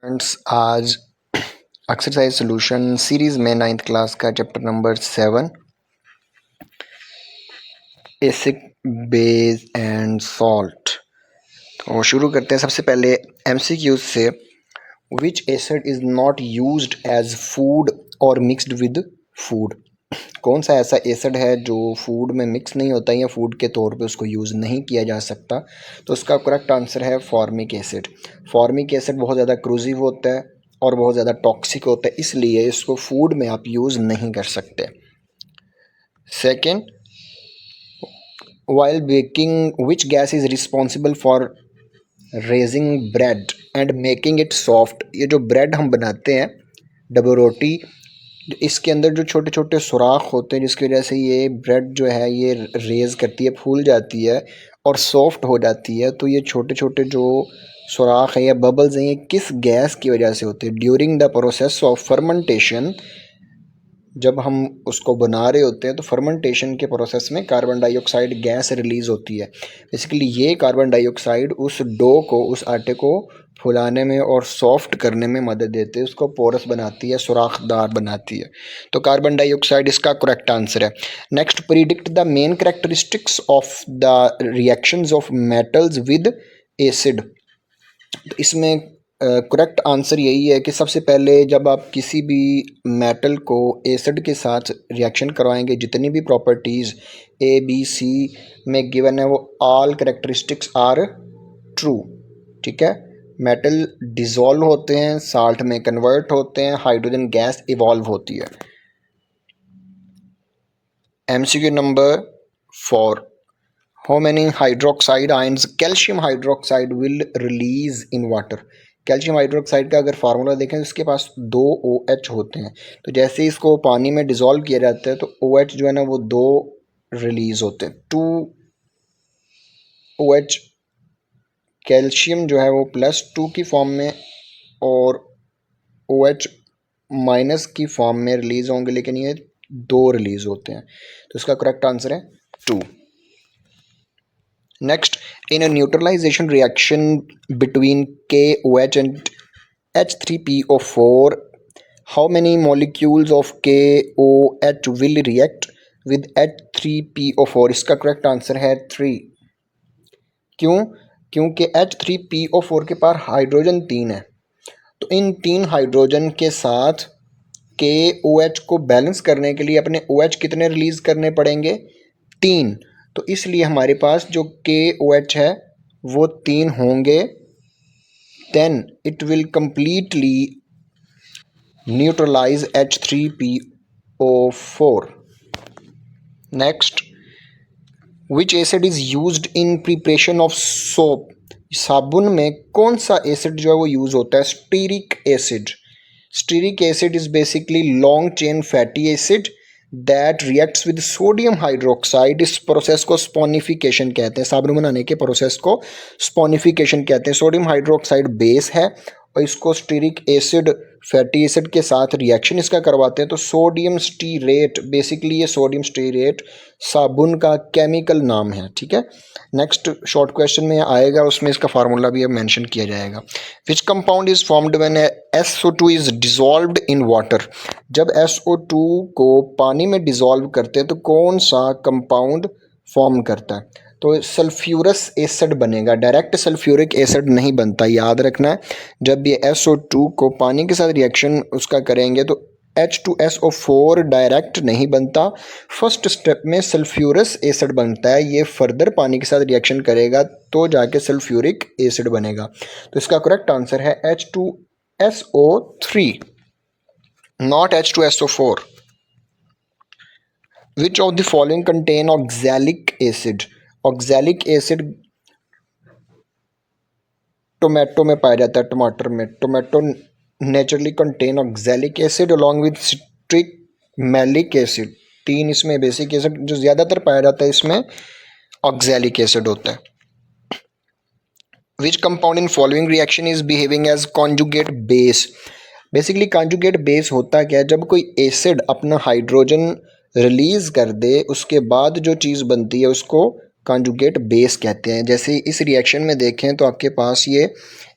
Friends, आज exercise solution series में 9th class का chapter number 7 acid base and salt तो शुरू करते हैं। सबसे पहले एमसीक्यूज से, which acid is not used as food और मिक्सड विद फूड। कौन सा ऐसा एसिड है जो फूड में मिक्स नहीं होता या फूड के तौर पे उसको यूज़ नहीं किया जा सकता। तो उसका करेक्ट आंसर है फॉर्मिक एसिड। फॉर्मिक एसिड बहुत ज़्यादा क्रूजिव होता है और बहुत ज़्यादा टॉक्सिक होता है, इसलिए इसको फूड में आप यूज़ नहीं कर सकते। Second, while baking which gas is responsible for raising bread and making it soft. ये जो ब्रेड हम बनाते हैं, डबल रोटी, इसके अंदर जो छोटे छोटे सुराख होते हैं जिसकी वजह से ये ब्रेड जो है ये रेज़ करती है, फूल जाती है और सॉफ्ट हो जाती है। तो ये छोटे छोटे जो सुराख है या बबल्स हैं, ये किस गैस की वजह से होते हैं? During the process of fermentation, जब हम उसको बना रहे होते हैं तो फर्मेंटेशन के प्रोसेस में कार्बन डाइऑक्साइड गैस रिलीज़ होती है। बेसिकली ये कार्बन डाइऑक्साइड उस डो को, उस आटे को फुलाने में और सॉफ्ट करने में मदद देती है, उसको पोरस बनाती है, सुराखदार बनाती है। तो कार्बन डाइऑक्साइड इसका करेक्ट आंसर है। Next, predict the main characteristics of the reactions of metals with acid. तो इसमें करेक्ट आंसर यही है कि सबसे पहले जब आप किसी भी मेटल को एसिड के साथ रिएक्शन करवाएंगे, जितनी भी प्रॉपर्टीज़ ए बी सी में गिवन है वो ऑल कैरेक्टरिस्टिक्स आर ट्रू। ठीक है, मेटल डिज़ोल्व होते हैं, साल्ट में कन्वर्ट होते हैं, हाइड्रोजन गैस इवॉल्व होती है। MCQ number 4, how many hydroxide ions calcium hydroxide will release in water. Calcium hydroxide का अगर फार्मूला देखें तो इसके पास 2 OH होते हैं। तो जैसे ही इसको पानी में डिज़ोल्व किया जाता है तो OH जो है ना वो 2 रिलीज होते हैं, 2 OH। कैल्शियम जो है वो +2 की फॉर्म में और OH माइनस की फॉर्म में रिलीज होंगे, लेकिन ये 2 रिलीज होते हैं। तो इसका करेक्ट आंसर है 2। Next, in a neutralization reaction between KOH and H3PO4, how many molecules of KOH will react with H3PO4? इसका करेक्ट आंसर है 3। क्यों? क्योंकि H3PO4 के पास हाइड्रोजन 3 है। तो इन 3 हाइड्रोजन के साथ KOH को बैलेंस करने के लिए अपने OH कितने रिलीज करने पड़ेंगे? 3। तो इसलिए हमारे पास जो KOH है वो 3 होंगे। Then it will completely neutralise H3PO4। Next, which acid is used in preparation of soap. साबुन में कौन सा एसिड जो है वो यूज होता है? Stearic acid. Stearic acid is basically long chain fatty acid that reacts with sodium hydroxide. इस प्रोसेस को स्पॉनिफिकेशन कहते हैं। साबुन बनाने के प्रोसेस को स्पॉनिफिकेशन कहते हैं। सोडियम हाइड्रोक्साइड बेस है और इसको स्टीरिक एसिड फैटी एसिड के साथ रिएक्शन इसका करवाते हैं तो सोडियम स्टीरेट, बेसिकली ये सोडियम स्टीरेट साबुन का केमिकल नाम है। ठीक है, नेक्स्ट शॉर्ट क्वेश्चन में आएगा, उसमें इसका फार्मूला भी अब मेंशन किया जाएगा। Which compound is formed when SO2 is dissolved in water. जब SO2 को पानी में डिसॉल्व करते हैं तो कौन सा कंपाउंड फॉर्म करता है? तो सल्फ्यूरस एसिड बनेगा। डायरेक्ट सल्फ्यूरिक एसिड नहीं बनता, याद रखना है। जब ये SO2 को पानी के साथ रिएक्शन उसका करेंगे तो H2SO4 डायरेक्ट नहीं बनता, फर्स्ट स्टेप में सल्फ्यूरस एसिड बनता है। ये फर्दर पानी के साथ रिएक्शन करेगा तो जाके सल्फ्यूरिक एसिड बनेगा। तो इसका करेक्ट आंसर है H2SO3, not H2SO4। Which of the following contain oxalic acid. Oxalic acid tomato में पाया जाता है, टमाटर में। Tomato naturally contain oxalic acid along with citric malic acid. 3 इसमें बेसिक एसिड जो ज़्यादातर पाया जाता है इसमें ऑक्सैलिक एसिड होता है। Which compound in following reaction is behaving as conjugate base. Basically conjugate base होता क्या है? जब कोई एसिड अपना हाइड्रोजन रिलीज कर दे उसके बाद जो चीज़ बनती है उसको कॉन्जुगेट बेस कहते हैं। जैसे इस रिएक्शन में देखें तो आपके पास ये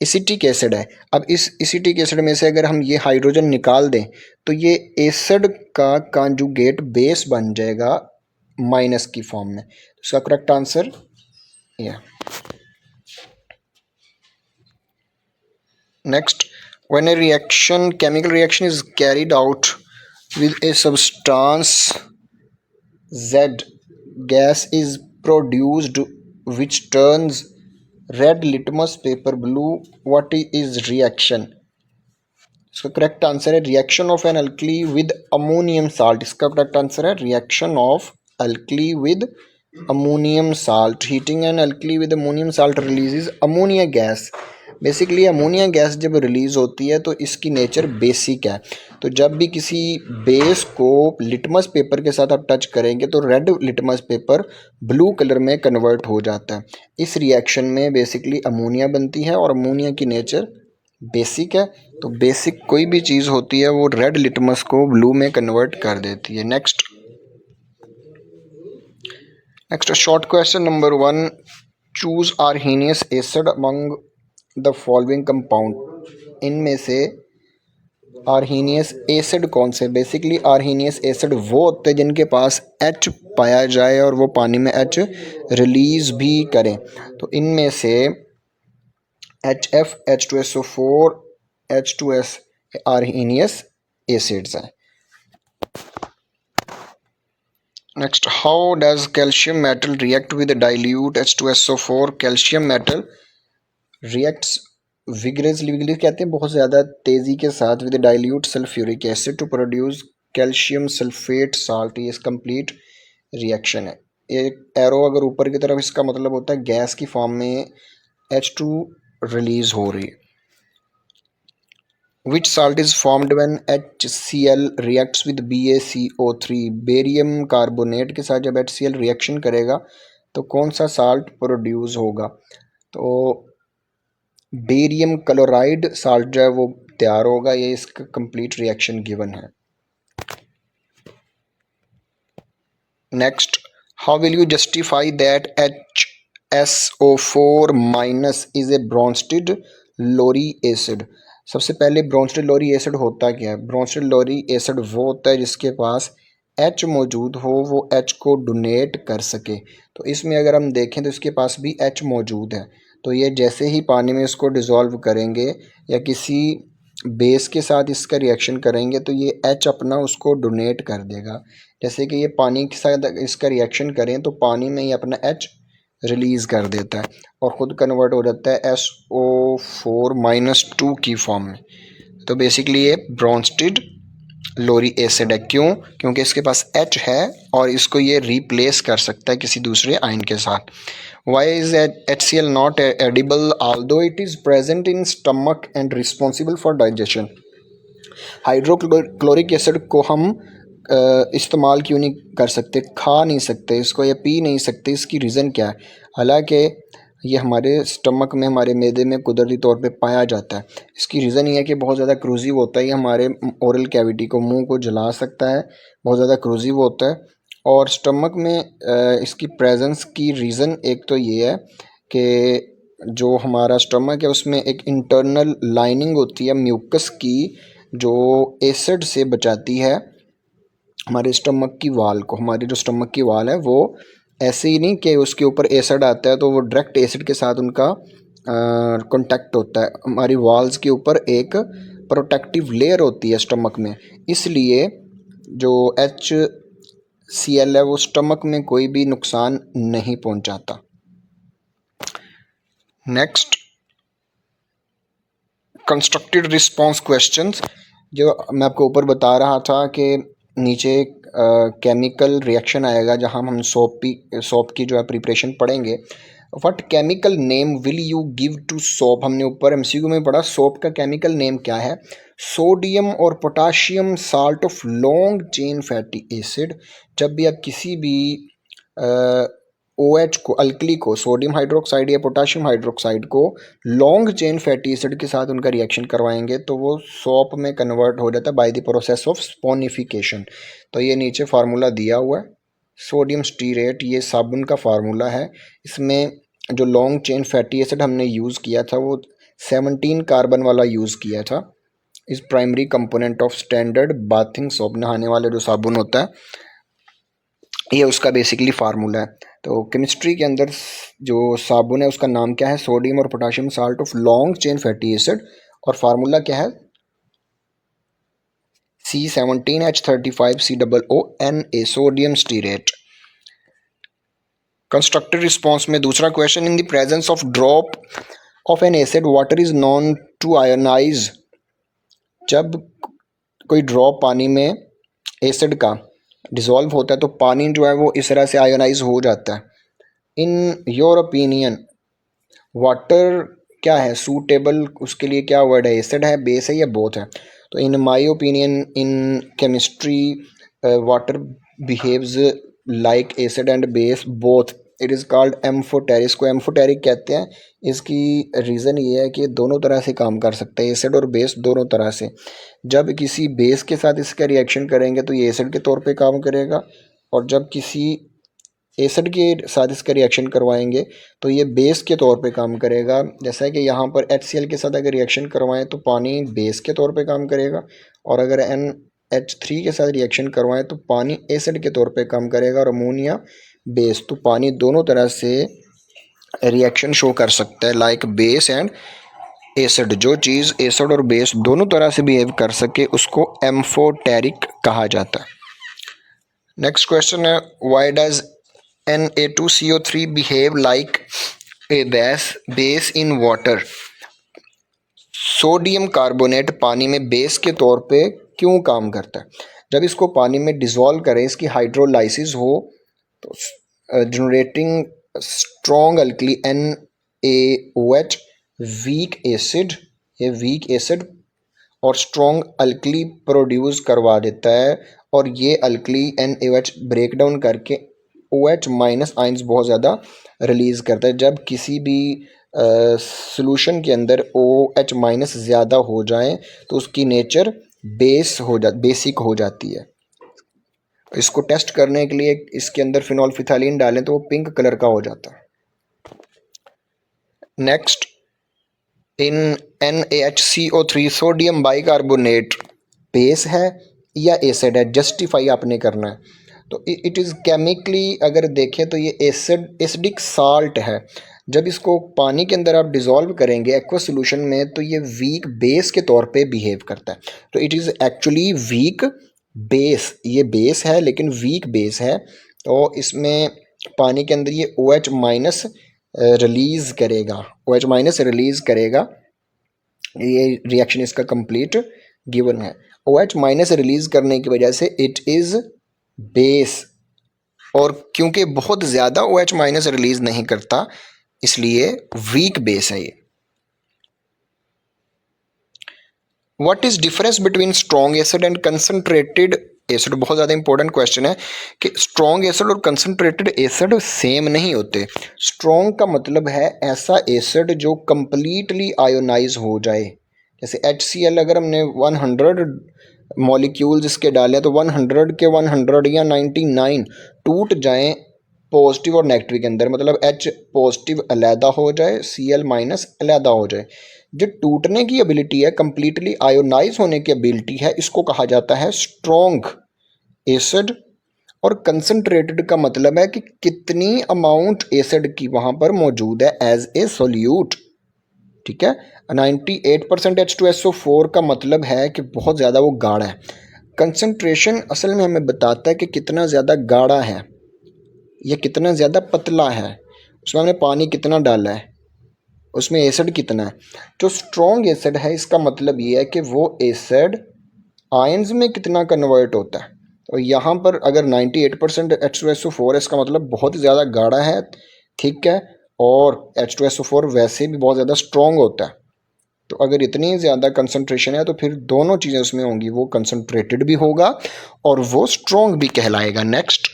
एसिटिक एसिड है। अब इस एसिटिक एसिड में से अगर हम ये हाइड्रोजन निकाल दें तो ये एसिड का कॉन्जुगेट बेस बन जाएगा माइनस की फॉर्म में। इसका करेक्ट आंसर ये। Next, when a chemical reaction is carried out with a substance Z, gas is produced which turns red litmus paper blue. What is reaction? इसका correct answer है reaction of an alkali with ammonium salt. इसका correct answer है reaction of alkali with ammonium salt. Heating an alkali with ammonium salt releases ammonia gas. Basically ammonia gas जब release होती है तो इसकी nature basic है। तो जब भी किसी बेस को लिटमस पेपर के साथ आप टच करेंगे तो red litmus paper blue colour में कन्वर्ट हो जाता है। इस रिएक्शन में बेसिकली अमोनिया बनती है और अमोनिया की नेचर बेसिक है। तो बेसिक कोई भी चीज़ होती है वो रेड लिटमस को ब्लू में कन्वर्ट कर देती है। Next short question number 1, choose Arrhenius acid among the following compound. इनमें से आर्हीनियस एसिड कौन से? बेसिकली आर्हीनियस एसिड वो होते हैं जिनके पास H पाया जाए और वो पानी में H रिलीज भी करें। तो इनमें से HF, H2SO4, H2S Arrhenius acids हैं। Next, how does calcium metal react with dilute H2SO4? Calcium metal reacts vigorously कहते हैं बहुत ज़्यादा तेज़ी के साथ with dilute sulphuric acid to produce calcium sulphate salt. ये कंप्लीट रिएक्शन है। एक एरो अगर ऊपर की तरफ, इसका मतलब होता है गैस की फॉर्म में H2 रिलीज हो रही है। Which salt is formed when HCl reacts with BaCO3? Barium carbonate के साथ जब HCl रिएक्शन करेगा तो कौन सा साल्ट प्रोड्यूस होगा? तो बेरियम क्लोराइड साल्ट जो है वो तैयार होगा। ये इसका कंप्लीट रिएक्शन गिवन है। Next, how will you justify that HSO4 minus is a Bronsted Lowry acid? सबसे पहले ब्रोंस्टेड लोरी एसिड होता क्या है? ब्रोंस्टेड लोरी एसिड वो होता है जिसके पास H मौजूद हो, वो H को डोनेट कर सके। तो इसमें अगर हम देखें तो इसके पास भी H मौजूद है। तो ये जैसे ही पानी में इसको डिज़ोल्व करेंगे या किसी बेस के साथ इसका रिएक्शन करेंगे तो ये H अपना उसको डोनेट कर देगा। जैसे कि ये पानी के साथ इसका रिएक्शन करें तो पानी में ये अपना H रिलीज़ कर देता है और ख़ुद कन्वर्ट हो जाता है SO4-2 की फॉर्म में। तो बेसिकली ये ब्रोंस्टेड लोरी एसिड है। क्यों? क्योंकि इसके पास H है और इसको ये रिप्लेस कर सकता है किसी दूसरे आयन के साथ। Why is HCl not edible although it is present in stomach and responsible for digestion? Hydrochloric acid को हम इस्तेमाल क्यों नहीं कर सकते, खा नहीं सकते इसको या पी नहीं सकते? इसकी रीज़न क्या है? हालांकि ये हमारे स्टमक में, हमारे मैदे में कुदरती तौर पे पाया जाता है। इसकी रीज़न ये है कि बहुत ज़्यादा क्रूजिव होता है। ये हमारे ओरल कैविटी को, मुंह को जला सकता है, बहुत ज़्यादा क्रूजिव होता है। और स्टमक में इसकी प्रेजेंस की रीज़न एक तो ये है कि जो हमारा स्टमक है उसमें एक इंटरनल लाइनिंग होती है म्यूकस की, जो एसिड से बचाती है हमारे स्टमक की वाल को। हमारी जो स्टमक की वाल है वो ऐसे ही नहीं कि उसके ऊपर एसिड आता है तो वो डायरेक्ट एसिड के साथ उनका कांटेक्ट होता है। हमारी वाल्स के ऊपर एक प्रोटेक्टिव लेयर होती है स्टमक में, इसलिए जो HCl है वो स्टमक में कोई भी नुकसान नहीं पहुंचाता। Next, constructed response questions. जो मैं आपको ऊपर बता रहा था कि नीचे केमिकल रिएक्शन आएगा जहां हम सोप की जो है प्रिपरेशन पढ़ेंगे। What chemical name will you give to soap? हमने ऊपर MCQ में पढ़ा सोप का केमिकल नेम क्या है? सोडियम और potassium salt of long chain fatty acid. जब भी आप किसी भी OH को, अल्कली को, सोडियम हाइड्रोक्साइड या पोटाशियम हाइड्रोक्साइड को लॉन्ग चेन फैटी एसिड के साथ उनका रिएक्शन करवाएंगे तो वो सोप में कन्वर्ट हो जाता है by the process of saponification. तो ये नीचे फार्मूला दिया हुआ है। सोडियम स्टीरेट ये साबुन का फार्मूला है। इसमें जो लॉन्ग चेन फैटी एसिड हमने यूज़ किया था वो 17 कार्बन वाला यूज़ किया था। इस primary component of standard bathing soap, नहाने वाले जो साबुन होता है, ये उसका बेसिकली फार्मूला है। तो केमिस्ट्री के अंदर जो साबुन है उसका नाम क्या है? सोडियम और potassium salt of long chain fatty acid, और फार्मूला क्या है? C17H35COONA, sodium stearate. Constructive response में दूसरा question, in the presence of drop of an acid water is known to ionise. जब कोई ड्रॉप पानी में एसिड का डिसॉल्व होता है तो पानी जो है वो इस तरह से आयोनाइज हो जाता है। इन योर ओपिनियन वाटर क्या है सूटेबल, उसके लिए क्या वर्ड है? एसिड है, बेस है, या बोथ है? तो in my opinion in chemistry water behaves like acid and base both. It is called amphoteric. इसको एम्फोटेरिक कहते हैं। इसकी रीज़न ये है कि ये दोनों तरह से काम कर सकता है, एसिड और बेस दोनों तरह से। जब किसी बेस के साथ इसका रिएक्शन करेंगे तो ये एसिड के तौर पे काम करेगा, और जब किसी एसिड के साथ इसका रिएक्शन करवाएंगे तो ये बेस के तौर पे काम करेगा। जैसा है कि यहाँ पर HCl के साथ अगर रिएक्शन करवाएं तो पानी बेस के तौर पे काम करेगा, और अगर NH3 के साथ रिएक्शन करवाएं तो पानी एसिड के तौर पे काम करेगा, और अमोनिया बेस। तो पानी दोनों तरह से रिएक्शन शो कर सकता है, लाइक बेस एंड एसिड। जो चीज़ एसिड और बेस दोनों तरह से बिहेव कर सके उसको एम्फोटेरिक कहा जाता है। नेक्स्ट क्वेश्चन है, why does Na2CO3 behave like a base in water। Sodium carbonate पानी में बेस के तौर पे क्यों काम करता है? जब इसको पानी में डिसॉल्व करें, इसकी हाइड्रोलाइसिस हो तो generating strong alkali NaOH weak acid, ये वीक एसिड और स्ट्रॉन्ग अल्कली प्रोड्यूस करवा देता है, और ये अल्कली NaOH ब्रेक डाउन करके OH माइनस आइंस बहुत ज़्यादा रिलीज़ करता है। जब किसी भी सॉल्यूशन के अंदर OH माइनस ज़्यादा हो जाए तो उसकी नेचर बेसिक हो जाती है। इसको टेस्ट करने के लिए इसके अंदर फिनोल्फिथालीन डालें तो वो पिंक कलर का हो जाता है। नेक्स्ट, इन NaHCO3 सोडियम बाइकार्बोनेट बेस है या एसिड है? जस्टिफाई आपने करना है। तो इट इज़ केमिकली अगर देखें तो ये एसिडिक साल्ट है। जब इसको पानी के अंदर आप डिज़ोल्व करेंगे एक्वा सोल्यूशन में तो ये वीक बेस के तौर पे बिहेव करता है। तो it is actually weak base, ये बेस है लेकिन वीक बेस है। तो इसमें पानी के अंदर ये OH माइनस रिलीज़ करेगा, OH माइनस रिलीज़ करेगा। ये रिएक्शन इसका कंप्लीट गिवन है। OH माइनस रिलीज़ करने की वजह से इट इज़ बेस, और क्योंकि बहुत ज़्यादा OH माइनस रिलीज़ नहीं करता इसलिए वीक बेस है ये। What is difference between strong acid and concentrated acid? बहुत ज़्यादा इंपॉर्टेंट क्वेश्चन है कि स्ट्रॉन्ग एसिड और कंसनट्रेटेड एसिड सेम नहीं होते। स्ट्रॉन्ग का मतलब है ऐसा एसिड जो कंप्लीटली आयोनाइज हो जाए। जैसे HCl अगर हमने 100 मॉलिक्यूल्स इसके डाले तो 100 के 100 या 99 टूट जाएं पॉजिटिव और नेगेटिव के अंदर, मतलब H पॉजिटिव अलहदा हो जाए, Cl माइनस अलहदा हो जाए। जो टूटने की एबिलिटी है, कंप्लीटली आयोनाइज होने की एबिलिटी है, इसको कहा जाता है स्ट्रॉन्ग एसिड। और कंसनट्रेटेड का मतलब है कि कितनी अमाउंट एसिड की वहाँ पर मौजूद है एज ए सोल्यूट। ठीक है, 98% H2SO4 का मतलब है कि बहुत ज़्यादा वो गाढ़ा है। कंसंट्रेशन असल में हमें बताता है कि कितना ज़्यादा गाढ़ा है या कितना ज़्यादा पतला है, उसमें हमने पानी कितना डाला है, उसमें एसिड कितना है। जो स्ट्रॉन्ग एसिड है इसका मतलब ये है कि वो एसिड आयंस में कितना कन्वर्ट होता है। तो यहाँ पर अगर 98% H2SO4 है इसका मतलब बहुत ज़्यादा गाढ़ा है, ठीक है, और H2SO4 वैसे भी बहुत ज़्यादा स्ट्रॉन्ग होता है। तो अगर इतनी ज़्यादा कंसंट्रेशन है तो फिर दोनों चीज़ें उसमें होंगी, वो कंसंट्रेटेड भी होगा और वो स्ट्रॉन्ग भी कहलाएगा। नेक्स्ट,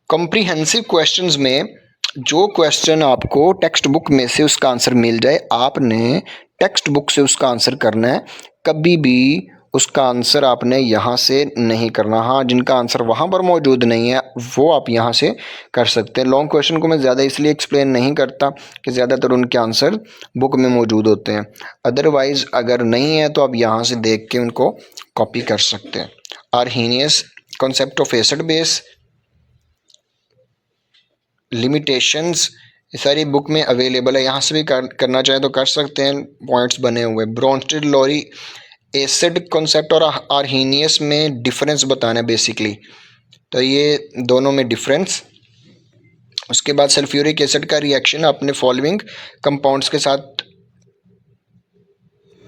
कॉम्प्रिहेंसिव क्वेश्चंस में जो क्वेश्चन आपको टेक्स्ट बुक में से उसका आंसर मिल जाए, आपने टेक्स्ट बुक से उसका आंसर करना है। कभी भी उसका आंसर आपने यहाँ से नहीं करना। हाँ, जिनका आंसर वहाँ पर मौजूद नहीं है वो आप यहाँ से कर सकते हैं। लॉन्ग क्वेश्चन को मैं ज़्यादा इसलिए एक्सप्लेन नहीं करता कि ज़्यादातर उनके आंसर बुक में मौजूद होते हैं। अदरवाइज़ अगर नहीं है तो आप यहाँ से देख के उनको कॉपी कर सकते हैं। Arrhenius concept of acid base, limitations, ये सारी बुक में अवेलेबल है, यहाँ से भी करना चाहें तो कर सकते हैं, पॉइंट्स बने हुए। ब्रोंस्टेड लोरी एसिड कॉन्सेप्ट और आर्हीनियस में डिफरेंस बताना है बेसिकली, तो ये दोनों में डिफरेंस। उसके बाद सल्फ्यूरिक एसिड का रिएक्शन अपने फॉलोइंग कंपाउंड्स के साथ,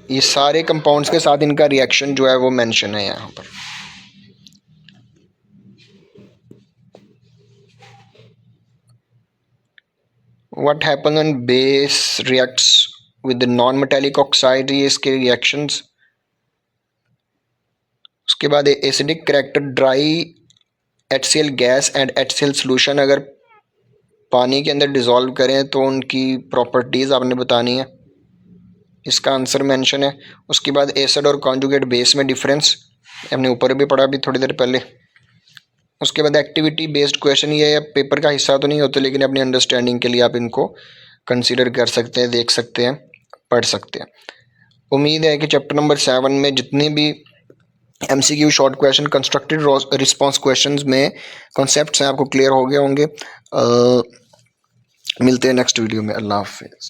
ये सारे कंपाउंड्स के साथ इनका रिएक्शन जो है वो मेंशन है यहाँ पर। What happen when base reacts with non metallic oxide, ये इसके रिएक्शंस। उसके बाद acidic character dry HCl gas and HCl solution अगर पानी के अंदर डिज़ोल्व करें तो उनकी प्रॉपर्टीज़ आपने बतानी है, इसका आंसर मेंशन है। उसके बाद एसिड और कॉन्जुगेट बेस में डिफरेंस हमने ऊपर भी पढ़ा अभी थोड़ी देर पहले। उसके बाद एक्टिविटी बेस्ड क्वेश्चन, ये पेपर का हिस्सा तो नहीं होते लेकिन अपनी अंडरस्टैंडिंग के लिए आप इनको कंसीडर कर सकते हैं, देख सकते हैं, पढ़ सकते हैं। उम्मीद है कि चैप्टर नंबर 7 में जितनी भी MCQ short question constructed response questions में कॉन्सेप्ट्स हैं आपको क्लियर हो गए होंगे। मिलते हैं नेक्स्ट वीडियो में। अल्लाह हाफिज़।